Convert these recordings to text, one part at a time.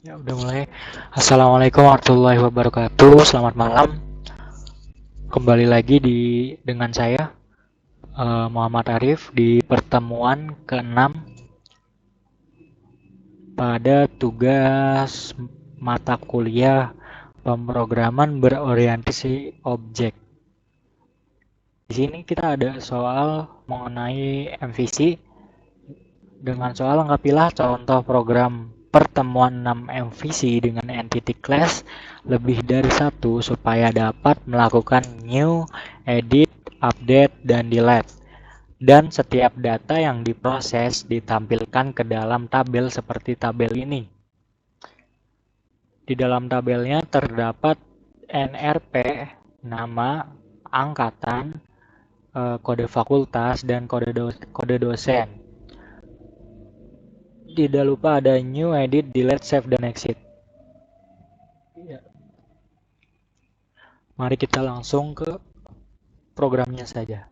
Ya, udah mulai. Assalamualaikum warahmatullahi wabarakatuh. Selamat malam. Kembali lagi dengan saya Muhammad Arif di pertemuan ke-6 pada tugas mata kuliah pemrograman berorientasi objek. Di sini kita ada soal mengenai MVC. Dengan soal lengkapilah contoh program pertemuan 6 MVC dengan entity class lebih dari satu supaya dapat melakukan new, edit, update, dan delete. Dan setiap data yang diproses ditampilkan ke dalam tabel seperti tabel ini. Di dalam tabelnya terdapat NRP, nama, angkatan, kode fakultas, dan kode dosen. Tidak lupa ada new, edit, delete, save, dan exit. Ya. Mari kita langsung ke programnya saja.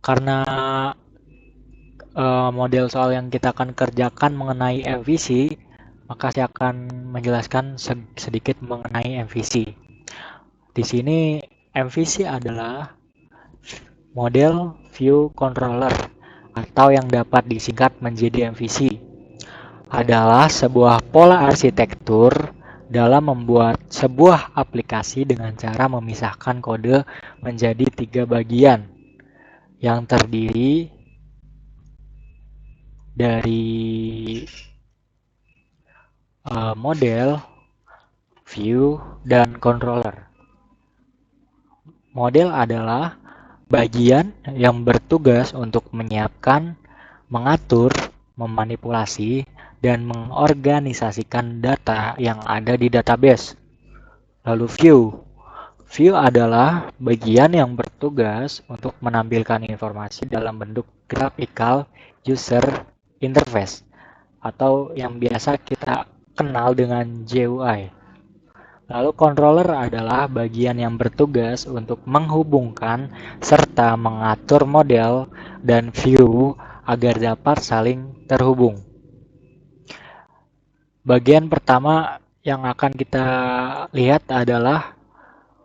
Karena model soal yang kita akan kerjakan mengenai MVC, maka saya akan menjelaskan sedikit mengenai MVC. Di sini MVC adalah model view controller atau yang dapat disingkat menjadi MVC. Adalah sebuah pola arsitektur dalam membuat sebuah aplikasi dengan cara memisahkan kode menjadi 3 bagian yang terdiri dari model, view, dan controller. Model adalah bagian yang bertugas untuk menyiapkan, mengatur, memanipulasi, dan mengorganisasikan data yang ada di database. Lalu view. View adalah bagian yang bertugas untuk menampilkan informasi dalam bentuk graphical user interface atau yang biasa kita kenal dengan GUI. Lalu controller adalah bagian yang bertugas untuk menghubungkan serta mengatur model dan view agar dapat saling terhubung. Bagian pertama yang akan kita lihat adalah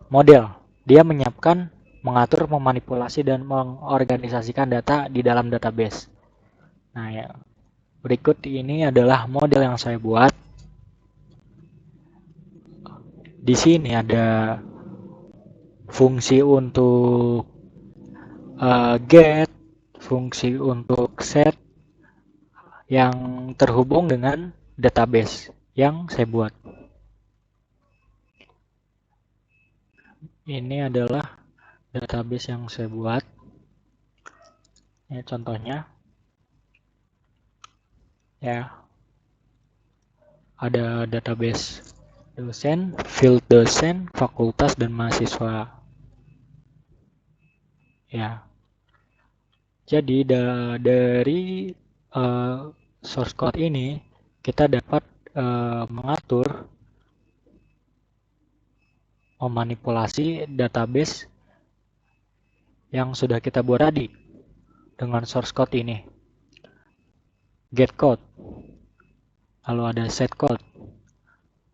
model. Dia menyiapkan, mengatur, memanipulasi, dan mengorganisasikan data di dalam database. Nah, ya, berikut ini adalah model yang saya buat. Di sini ada fungsi untuk get, fungsi untuk set yang terhubung dengan database yang saya buat. Ini adalah database yang saya buat. Ini contohnya. Ya. Ada database dosen, field dosen, fakultas, dan mahasiswa. Ya. Jadi dari source code ini kita dapat mengatur, memanipulasi database yang sudah kita buat tadi dengan source code ini. Get code, lalu ada set code,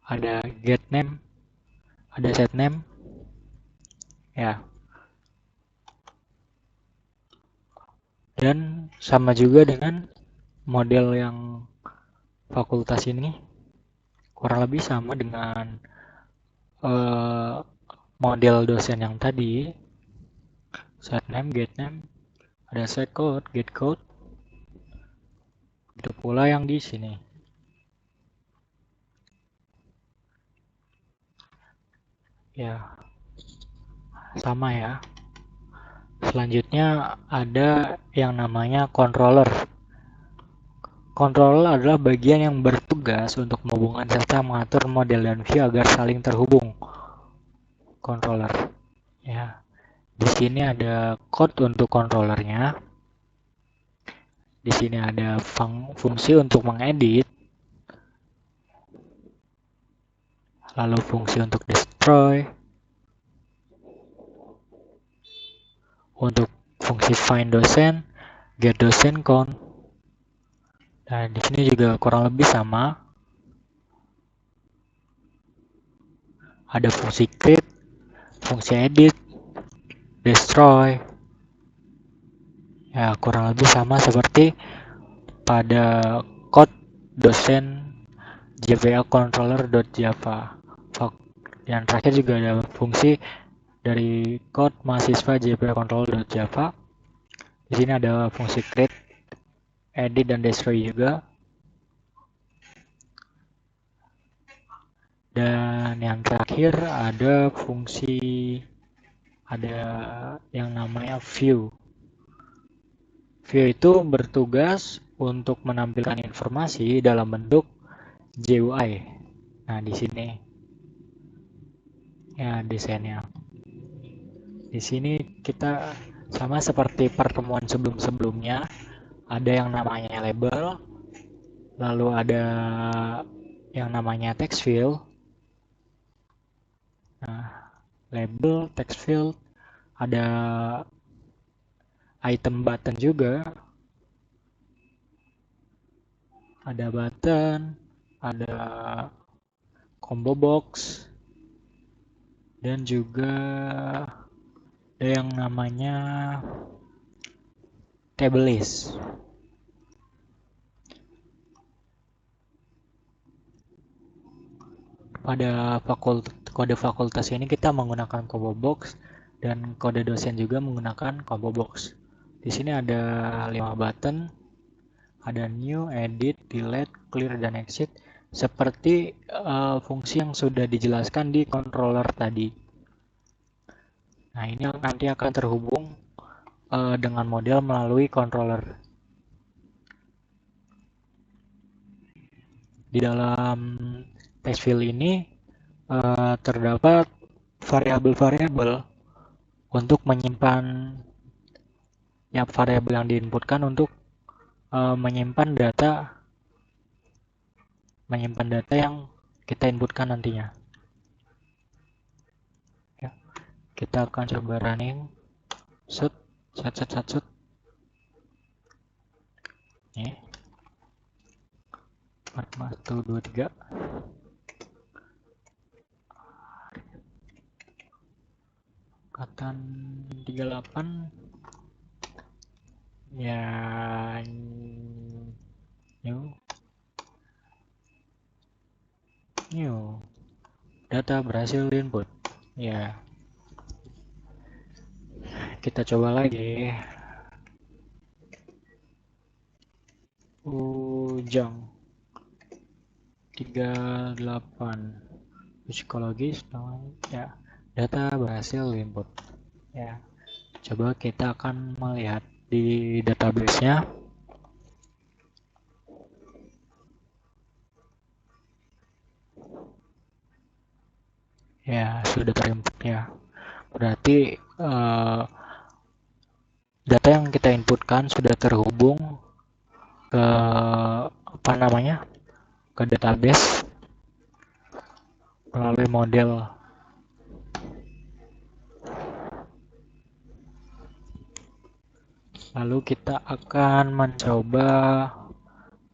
ada get name, ada set name, ya. Dan sama juga dengan model yang fakultas ini, kurang lebih sama dengan model dosen yang tadi. Set name, get name, ada set code, get code. Itu pula yang di sini. Ya, sama ya. Selanjutnya ada yang namanya controller. Controller adalah bagian yang bertugas untuk menghubungkan serta mengatur model dan view agar saling terhubung. Controller. Ya. Di sini ada code untuk controllernya. Di sini ada fungsi untuk mengedit. Lalu fungsi untuk destroy. Untuk fungsi find dosen, get dosen count, Dan di sini juga kurang lebih sama. Ada fungsi create, fungsi edit, destroy. Ya, kurang lebih sama seperti pada code dosen JVA controller.java. Yang terakhir juga ada fungsi dari code mahasiswa JVA controller.java. Di sini ada fungsi create, edit, dan destroy juga. Dan yang terakhir ada yang namanya view. View itu bertugas untuk menampilkan informasi dalam bentuk GUI. Nah, di sini ya desainnya. Di sini kita sama seperti pertemuan sebelum-sebelumnya, ada yang namanya label, lalu ada yang namanya text field. Nah, label, text field, ada item button juga, ada button, ada combo box, dan juga ada yang namanya table list. Pada kode fakultas ini kita menggunakan combo box dan kode dosen juga menggunakan combo box. Di sini ada 5 button, ada new, edit, delete, clear, dan exit, seperti fungsi yang sudah dijelaskan di controller tadi. Nah, ini nanti akan terhubung dengan model melalui controller. Di dalam text field ini terdapat variabel-variabel untuk menyimpan variabel yang diinputkan untuk menyimpan data yang kita inputkan nantinya. Ya, kita akan coba running set. Nih, 4123. Angkatan 38. Ya, new data berhasil diinput. Ya, kita coba lagi. Ujang 38 psikologis, ya, data berhasil diinput. Ya, coba kita akan melihat di database-nya. Ya, sudah terinput ya. Berarti data yang kita inputkan sudah terhubung ke ke database melalui model. Lalu kita akan mencoba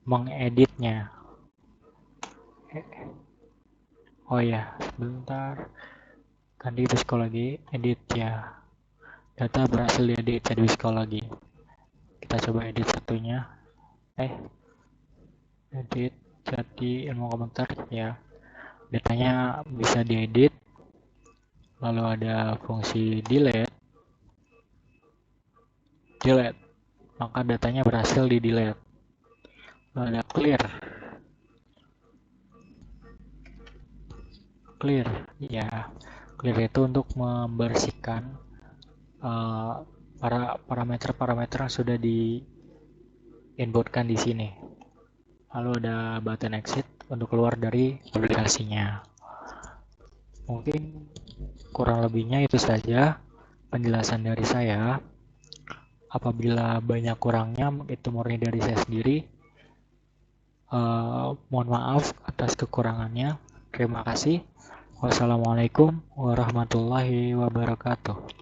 mengeditnya. Oh ya, sebentar. Ganti psikologi, edit ya. Data berhasil diedit jadi psikologi. Kita coba edit satunya. Edit jadi ilmu komputer ya. Datanya bisa diedit. Lalu ada fungsi delete. Maka datanya berhasil di delete. Lalu ada clear ya. Clear itu untuk membersihkan para parameter-parameter yang sudah diinputkan di sini. Lalu ada button exit untuk keluar dari aplikasinya. Mungkin kurang lebihnya itu saja penjelasan dari saya. Apabila banyak kurangnya, itu murni dari saya sendiri. Mohon maaf atas kekurangannya. Terima kasih. Wassalamualaikum warahmatullahi wabarakatuh.